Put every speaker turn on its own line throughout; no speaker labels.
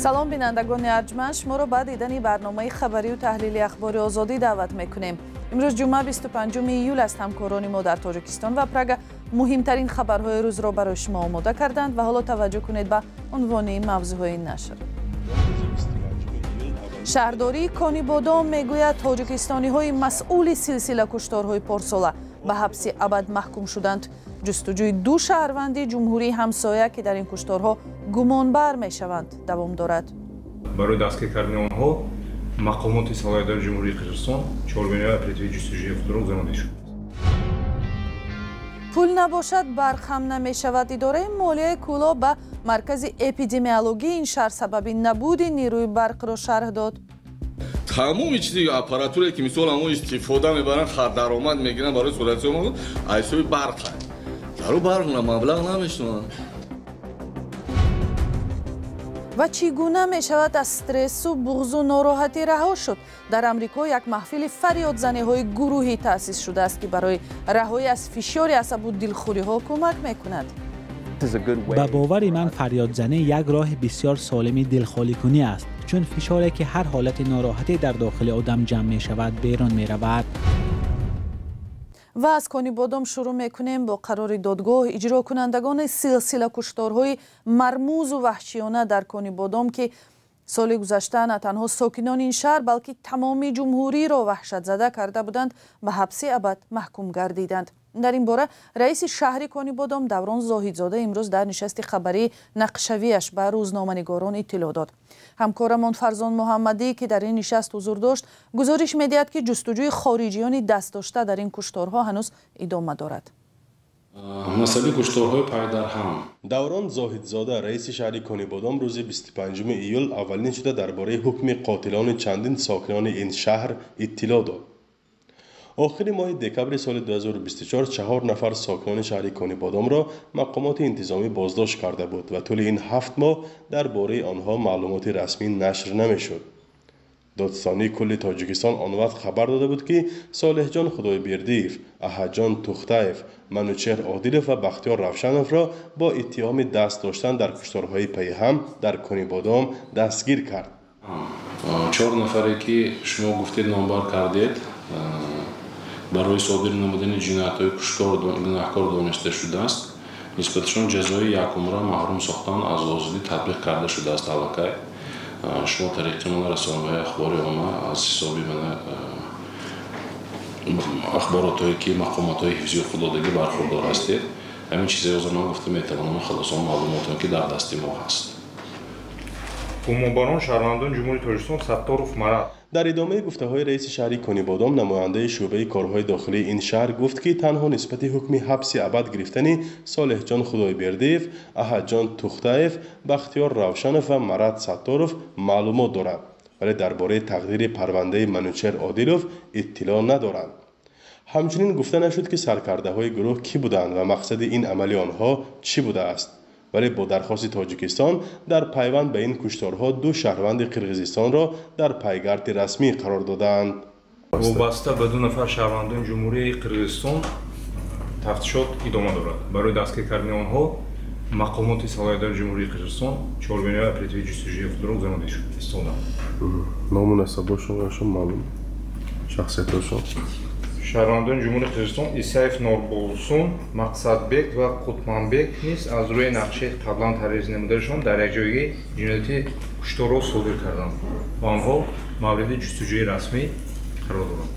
سلام بینندگان ارجمند، شما را بعد دیدن برنامه خبری و تحلیلی اخبار آزادی دعوت میکنیم. امروز جمعه 25 ایول است. همکاران ما در تاجیکستان و پراگ مهمترین خبرهای روز را برای شما آماده کردند و حالا توجه کنید به عنوان موضوعهای نشر. شهرداری کانی بادام میگوید تاجیکستانی های مسئول سلسله کشتارهای پارساله به حبس ابد محکوم شدند. جستجوی دو شهروند جمهوری همسایه که در این کشتارها گمانبر میشوند دوام دارد.
برای دستگیر کردن آنها مقامات سالادار جمهوری قزاقستان 4 میلیون اپراتیو جستجوی خود را گزارده شد.
پول نباشد برق هم نمیشود. اداره مالیه کولا به مرکز اپیدمیولوژی این شهر سبب نبود نیروی برق را شرح داد.
تمام چیزی آپاراتوری که مثلا ما استفاده میبرن خرد درآمد میگیرن برای سولاسیون ما ایسوی برق درو برق مبلغ نمیشتن.
و چگونه می شود از استرس و بغض و ناراحتی رها شد؟ در امریکا یک محفل فریادزنی های گروهی تأسیس شده است که برای رهایی از فشار عصب و دلخوری ها کمک می کند.
با باور من فریادزنی یک راه بسیار سالم دلخوری کنی است، چون فشاری که هر حالت ناراحتی در داخل آدم جمع می شود بیرون می رود.
و از کانی بادام شروع میکنیم. با قرار دادگاه اجرا کنندگان سلسله کشتارهای مرموز و وحشیانه در کانی بادام که سال گذشته نه تنها ساکنان این شهر بلکه تمام جمهوری را وحشت زده کرده بودند به حبس ابد محکوم گردیدند. در این باره رئیس شهر کانی بادام دوران زاهدزاده امروز در نشست خبری نقشویش به روزنامه‌نگاران اطلاع داد. همکارمان فرزان محمدی که در این نشست حضور داشت گزارش می‌دهد که جستجوی خارجیان دست داشته در این کشتارها هنوز ادامه دارد.
مسئله کشتارهای پای در هم.
دوران زاهدزاده رئیس شهر کانی بادام روز 25 ایول اولین شده درباره حکم قاتلان چندین ساکنان این شهر اطلاع داد. آخر ماه دکبر سال 2024 4 نفر ساکنان شهر کانی بادام را مقامات انتظامی بازداشت کرده بود و طول این 7 ماه درباره آنها معلومات رسمی نشر نمیشد. دادستانی کل تاجیکستان آن وقت خبر داده بود که صالح جان خدایبردیف، احد جان توختایف، منوچهر عادلف و بختیار روشنف را با اتهام دست داشتن در کشتارهای پیهم در کانی بادام دستگیر کرد.
4 نفری که شما گفتید نامبر کردید برای صادر نمودن جنایت‌های کشتار گناهکار دانسته شده است. نسبتشان جزای 1 عمر محروم ساختن از آزادی تطبیق کرده شده است. البته شما طریق من رسانه‌های اخباری عامه از حسابی من اخباراتایی که مقامات‌های حفظی و خوددادگی برخوردار هستید همین چیزی از من گفته میتوانم خلاصان معلوماتی که در دست ما هست.
بمباران شهروندان جمهوری تاجیکستان ستارov مراد.
در ادامه گفته‌های رئیس شهر کانی بادام نماینده شعبه کارهای داخلی این شهر گفت که تنها نسبت حکم حبس ابد گرفتن صالح جان خدایبردیف، احد جان توختایف، بختیار روشنف و مراد ستارov معلومات دارد ولی درباره تقدیر پرونده منوچهر عادلف اطلاع ندارند. همچنین گفته نشد که سرکرده‌های گروه کی بودند و مقصد این عمل آنها چی بوده است. ولی با درخواست تاجیکستان در پیوند به این کشتارها 2 شهروند قرقیزستان را در پیگرد رسمی قرار دادند.
وابسته به 2 نفر شهروندان جمهوری قرقیزستان تفتیشات ادامه دارد. برای دستگیر کردن آنها مقامات سالادار جمهوری قزاقستان 4 میلیون اپراتیو جستجوی خود را گزارده شد.
نام و نسب‌هاشون معلوم، شخصیت‌هاشون.
شهروندان جمهوری قزاقستان исаев نوربولسون، مقصدبек و قطمانبек نیز از روی نقشه قبلا تجهیز نمودهشان در یک جایگاه جنایتی کشتار را صادر کردند و آنها مورد جستجوی رسمی قرار دارند.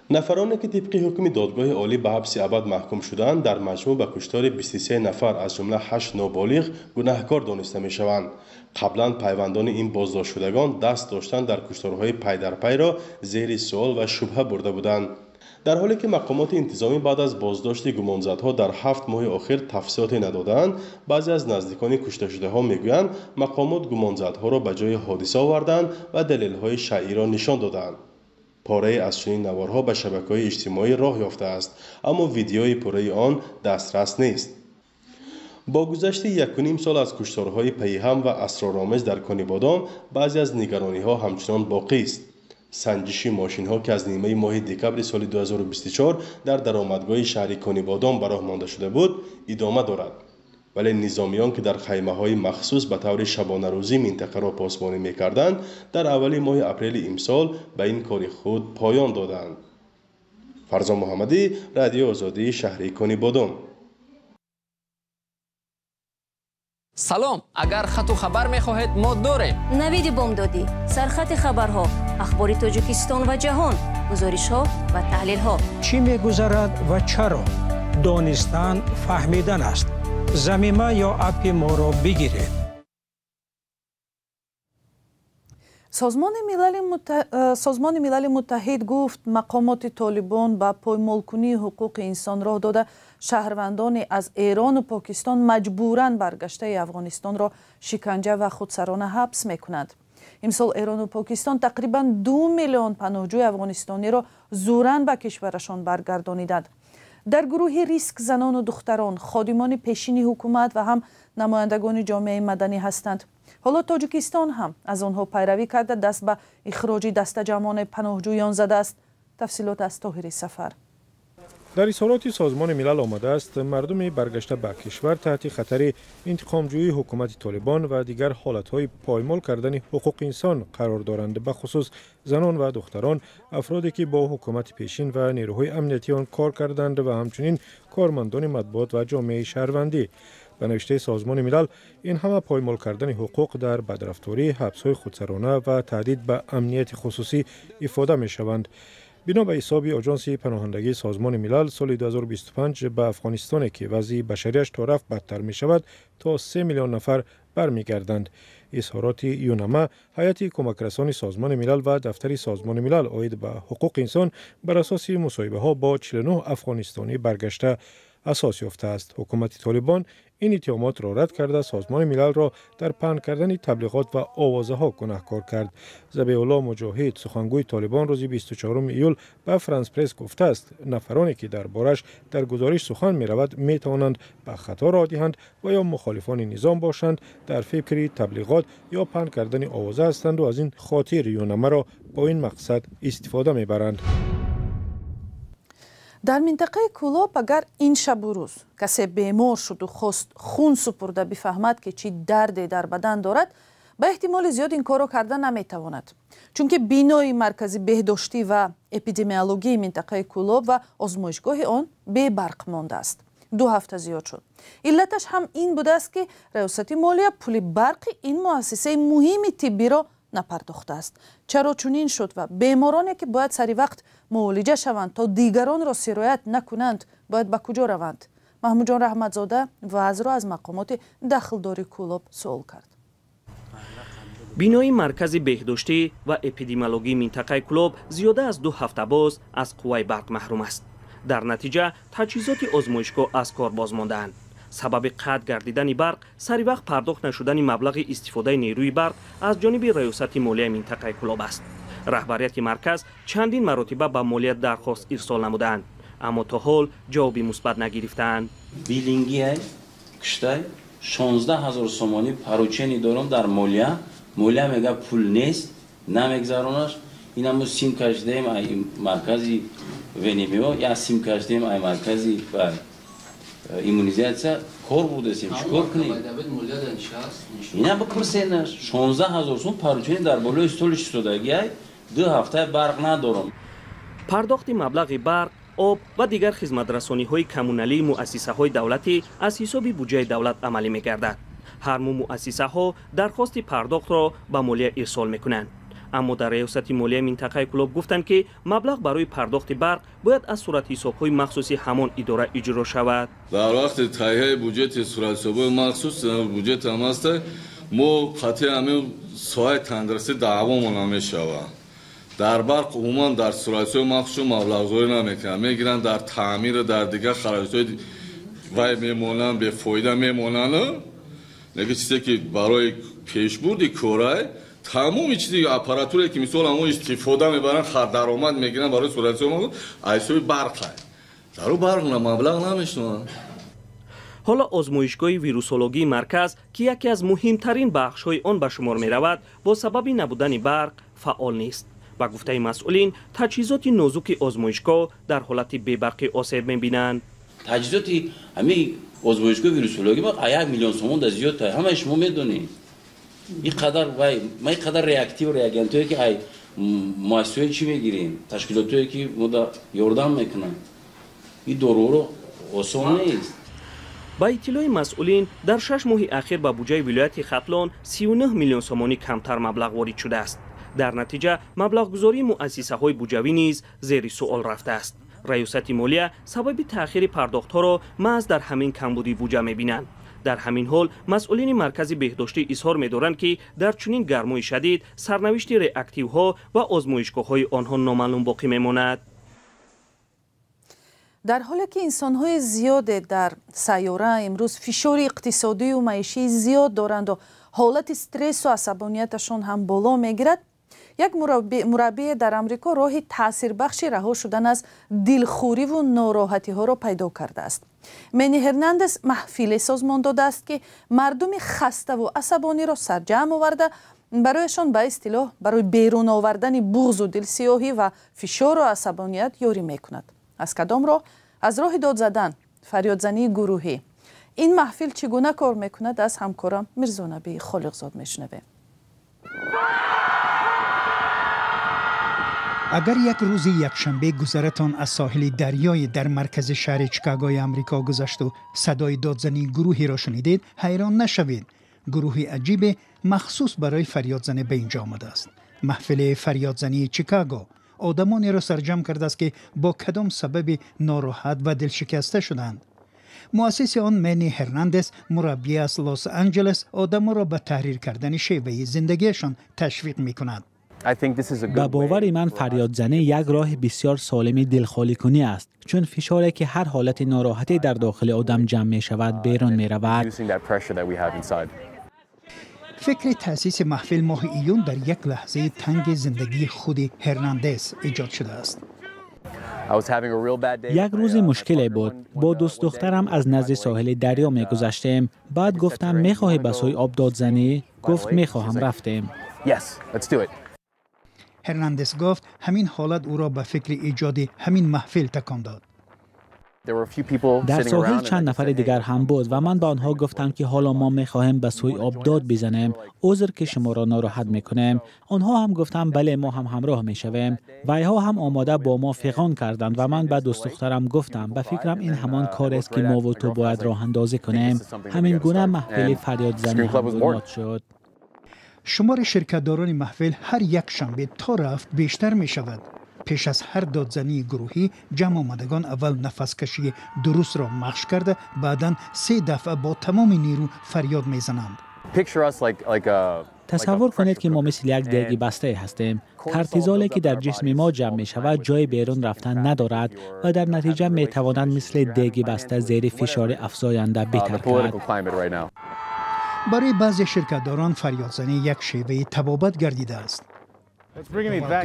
نفرانی که طبق حکم دادگاه عالی به حبس ابد محکوم شدند در مجموع به کشتار 23 نفر از جمله 8 نابالغ گناهکار دانسته می شوند. قبلا پیوندان این بازداشت شدگان دست داشتن در کشتارهای پی در پی را زیر سوال و شبهه برده بودند. در حالی که مقامات انتظامی بعد از بازداشت گمانزدها در 7 ماه اخیر تفصیلاتی ندادند، بعضی از نزدیکان کشته شده ها میگویند مقامات گمانزدها را به جای حادثه آوردند و دلیل‌های شرعی را نشان دادند. پاره از چنین نوارها به شبکه‌های اجتماعی راه یافته است اما ویدیوی پاره آن دسترس نیست. با گذشت 1.5 سال از کشتارهای پیهم و اسرارآمیز در کانی بادام بعضی از نگرانی‌ها همچنان باقی است. سنجش ماشین‌ها که از نیمه ماه دکبر سال 2024 در درآمدگاه شهر کانی بادام به راه مانده شده بود ادامه دارد. ولی نظامیان که در خیمه‌های مخصوص به طور شبانه روزی منطقه را پاسبانی می‌کردند در اول ماه اپریل امسال به این کار خود پایان دادند. فرزان محمدی، رادیو آزادی، شهر کنیبادام.
سلام، اگر خط و خبر می‌خواهید ما داریم.
نوید بامدادی، سرخط خبرها، اخبار تاجیکستان و جهان، گزارش‌ها و تحلیل‌ها.
چی می‌گذرد و چرا؟ دانستن فهمیدن است. زمینه یا اپ ما را بگیرید.
سازمان ملل متحد گفت مقامات طالبان با پایمالکنی حقوق انسان راه داده شهروندان از ایران و پاکستان مجبوراً برگشته افغانستان را شکنجه و خودسرانه حبس میکنند. امسال ایران و پاکستان تقریباً 2 میلیون پناهجوی افغانستانی را زوراً به کشورشان برگردانیدند. در گروه ریسک زنان و دختران، خادمان پیشین حکومت و هم نمایندگان جامعه مدنی هستند. حالا تاجیکستان هم از آنها پیروی کرده دست به اخراج دسته جمعان پناهجویان زده است. تفصیلات از طاهر سفر.
در اظهارات سازمان ملل آمده است مردم برگشته به کشور تحت خطر انتقامجویی حکومت طالبان و دیگر حالتهای پایمال کردن حقوق انسان قرار دارند، به خصوص زنان و دختران، افرادی که با حکومت پیشین و نیروهای امنیتی آن کار کردند و همچنین کارمندان مطبوعات و جامعه شهروندی. به نوشته سازمان ملل این همه پایمال کردن حقوق در بدرفتاری، حبس‌های خودسرانه و تهدید به امنیت خصوصی افاده می شوند. بنا به حساب آژانس پناهندگی سازمان ملل سال 2025 به افغانستان که وضع بشریش تا رفت بدتر می شود تا 3 میلیون نفر برمیگردند. اظهارات یونما، هیئت کمک رسان سازمان ملل و دفتر سازمان ملل عاید به حقوق انسان بر اساس مصاحبه ها با 49 افغانستانی برگشته اساس یافته است. حکومت طالبان این اتهامات را رد کرده سازمان ملل را در پهن کردن تبلیغات و آوازه ها گناهکار کرد. ذبیح الله مجاهد، سخنگوی طالبان، روز 24 ایول به فرانس پرس گفته است نفرانی که دربارش در گزارش سخن می رود می توانند به خطا راه دهند و یا مخالفان نظام باشند، در فکر تبلیغات یا پهن کردن آوازه هستند و از این خاطر یونما را با این مقصد استفاده می برند.
در منطقه کولاب اگر این شب و روز کسی بیمار شد و خواست خون سپرده بفهمد که چی دردی در بدن دارد، به احتمال زیاد این کارو کرده نمیتواند، چون که بینای مرکزی بهداشتی و اپیدمیولوژی منطقه کولاب و آزمایشگاه آن بی برق مانده است. 2 هفته زیاد شد. علتش هم این بوده است که ریاست مالیه پول برق این مؤسسه مهم طبی را نپرداخته است. چرا چنین شد و بیمارانی که باید سری وقت معالجه شوند تا دیگران را سرایت نکنند باید به کجا روند؟ محمود جان رحمتزاده وضع را از مقامات دخلداری کولاب سوال کرد.
بینای مرکز بهداشتی و اپیدمیولوژی منطقه کولاب زیاده از 2 هفته باز از قوه برق محروم است. در نتیجه تجهیزات آزمایشگاه از کار باز مانده‌اند. سبب قطع گردیدن برق سری وقت پرداخت نشدن مبلغ استفاده نیروی برق از جانب ریاست مالیه منطقه کولاب است. رهبریت مرکز چندین مرتبه به مالیه درخواست ارسال نمودند، اما تا حال جوابی مثبت نگرفتند.
بیلینگی کشته 16000 سومانی پروچنی دارم در مالیه میگه پول نیست نمیگذارونش. این هم سیم کشیدیم ای مرکزی ونیمیو یا سیم کشیدیم ای مرکزی ایمونیزاسیون کار بوده سیم چیکار کنیم؟ اینا بپرسینش 16000 سوم پروچنی در بالای استولش شدگی 2 هفته برق ندارم.
پرداخت مبلغ برق، آب و دیگر خدمت‌رسانی های کمونالی مؤسسه های دولتی از حساب بودجه دولت عملی می‌گردد. هر مؤسسه ها درخواست پرداخت را به مالیه ارسال می‌کنند. اما در ریاست مالیه منطقه کولاب گفتند که مبلغ برای پرداخت برق باید از صورت حساب‌های مخصوصی همان اداره اجرا شود.
در وقت تهیه بودجه صورت حساب‌های مخصوص بودجه هم است، ما خاطر همین سایت تندرسی دعوامون نمی‌شود. در برق عموما در صورت مخصوص مبلغ‌های نمی‌کنند، می‌گیرند در تعمیر در دیگر خراجات وای میمونن به فایده میمونن. نگه چیزی که برای پیشبرد کارای تمام چیزی اپاراتوری که مثلا همون استفاده میبرن خرد درآمد میگیرن برای صورت ما ایسوی برق در برق مبلغ نمیشنن.
حالا آزمایشگاه ویروسولوژی مرکز که یکی از مهمترین بخش‌های آن به شمار می‌رود با سبب نبودن برق فعال نیست. با گفته مسئولین تجهیزات نازک آزمایشگاه در حالت بی‌برقی آسیب می‌بینند.
تجهیزات همین آزمایشگاه ویروسولوژی ما 1 میلیون سوم در زیاد تا همه شما میدونید این قدر وای ما این قدر ریاکتیو ریاگنتایی که ای مؤسسه چی میگیریم تشکیلاتی که ما یاردم میکنن این دورو آسان نیست.
با اطلاع مسئولین در 6 ماه اخیر به بودجه ولایت ختلان 39 میلیون سومانی کمتر مبلغ وارد شده است. در نتیجه مبلغ گذاری مؤسسه های بودجوی نیز زیر سوال رفته است. ریاست مالیه سبب تأخیر پرداخت ها را محض در همین کمبودی بودجه می‌بینند. در همین حال مسئولین مرکز بهداشتی اظهار می‌دارند که در چنین گرمای شدید سرنوشت ریاکتیو ها و آزمایشگاه های آنها نامعلوم باقی میماند.
در حالی که انسان‌های زیاد در سیاره امروز فشار اقتصادی و معیشی زیاد دارند و حالت استرس و عصبانیتشان هم بالا می‌گیرد، یک مربی در امریکا راه تاثیربخش رها شدن از دلخوری و ناراحتی ها را پیدا کرده است. منی هرناندز محفل سازمان داده است که مردم خسته و عصبانی را سرجم آورده برایشان به اصطلاح برای بیرون آوردن بغض و دلسیاهی و فشار و عصبانیت یاری میکند. از کدام راه؟ از راه داد زدن، فریادزنی گروهی. این محفل چگونه کار میکند؟ از همکارم میرزا نبی خالقزاد میشنویم.
اگر یک روز یکشنبه گذرتان از ساحل دریای در مرکز شهر چیکاگوی آمریکا گذشت و صدای دادزنی گروهی را شنیدید، حیران نشوید. گروهی عجیب مخصوص برای فریادزنی به اینجا آمده است. محفل فریادزنی چیکاگو آدمانی را سرجم کرده است که با کدام سبب ناراحت و دلشکسته شدند. مؤسس آن منی هرناندز مربی از لس آنجلس آدمان را به تحریر کردن شیوه زندگیشان تشویق می‌کند.
به باور من فریادزنی یک راه بسیار سالم دلخالی کنی است، چون فشاری که هر حالت ناراحتی در داخل آدم جمع می شود بیرون می رود.
فکر تأسیس محفل ماه ایون در یک لحظه تنگ زندگی خود هرناندز ایجاد شده است.
یک روز مشکلی بود. با دوست دخترم از نزد ساحل دریا می گذشتیم. بعد گفتم می خواهی به سوی آب داد زنی؟ گفت می خواهم. رفتیم.
هرناندز گفت همین حالت او را به فکر ایجاد همین محفل تکان داد.
در ساحل چند نفر دیگر هم بود و من به آنها گفتم که حالا ما می‌خواهیم به سوی آب داد بزنیم، عذر که شما را ناراحت می‌کنیم. آنها هم گفتند بله ما هم همراه می‌شویم. ویها هم آماده با ما فغان کردند و من به دوست دخترم گفتم به فکرم این همان کاری است که ما و تو باید راه اندازی کنیم. همین گونه محفل فریادزنی هم بنیاد شد.
شمار شرکت‌داران محفل هر یک شنبه تا رفت بیشتر می شود. پیش از هر دادزنی گروهی جمع آمدگان اول نفس کشی درست را مشق کرده، بعداً 3 دفعه با تمام نیرو فریاد می زنند.
تصور کنید که ما مثل یک دیگ بسته هستیم. کورتیزولی که در جسم ما جمع می شود جای بیرون رفتن ندارد و در نتیجه می توانند مثل دیگ بسته زیر فشار افزاینده بهتر کرد.
برای بعضی شرکت‌داران فریادزنی یک شیوه طبابت گردیده است.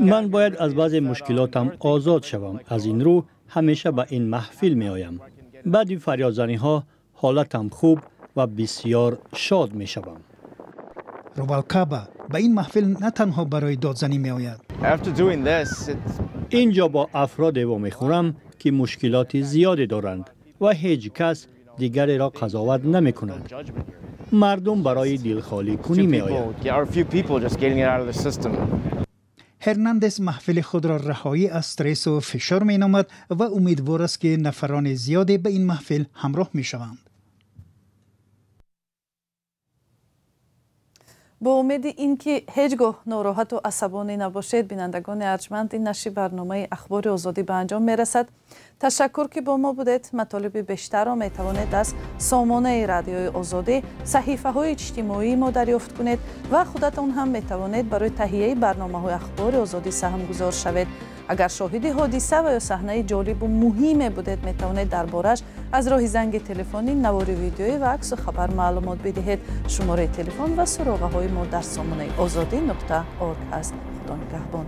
من باید از بعضی مشکلاتم آزاد شوم. از این رو همیشه به این محفل می آیم. بعد فریادزنی ها حالتم خوب و بسیار شاد می شوم.
روالکابا به این محفل نه تنها برای دادزنی می آید.
اینجا با افراد می خورم که مشکلات زیادی دارند و هیچ کس دیگری را قضاوت نمی کنند. مردم برای دلخالی کنی می آیند.
هرناندز محفل خود را رهایی از استرس و فشار می نامد و امیدوار است که نفران زیادی به این محفل همراه می شوند.
با امید اینکه هیچگاه ناراحت و عصبانی نباشید، بینندگان ارجمند، این نشر برنامه اخبار آزادی به انجام می رسد. تشکر که با ما بودید. مطالب بیشتر را می توانید از سامانه رادیوی آزادی، صحیفه های اجتماعی ما دریافت کنید و خودتان هم می توانید برای تهیه برنامه های اخبار آزادی سهم گذار شوید. اگر شاهد حادثه و یا صحنه جالب و مهم بودید، می توانید دربارش از راه زنگ تلفنی، نوار ویدیویی و عکس و خبر معلومات بدهید. شماره تلفن و سراغه های ما در سامانه آزادی.org است. خدا نگهبان.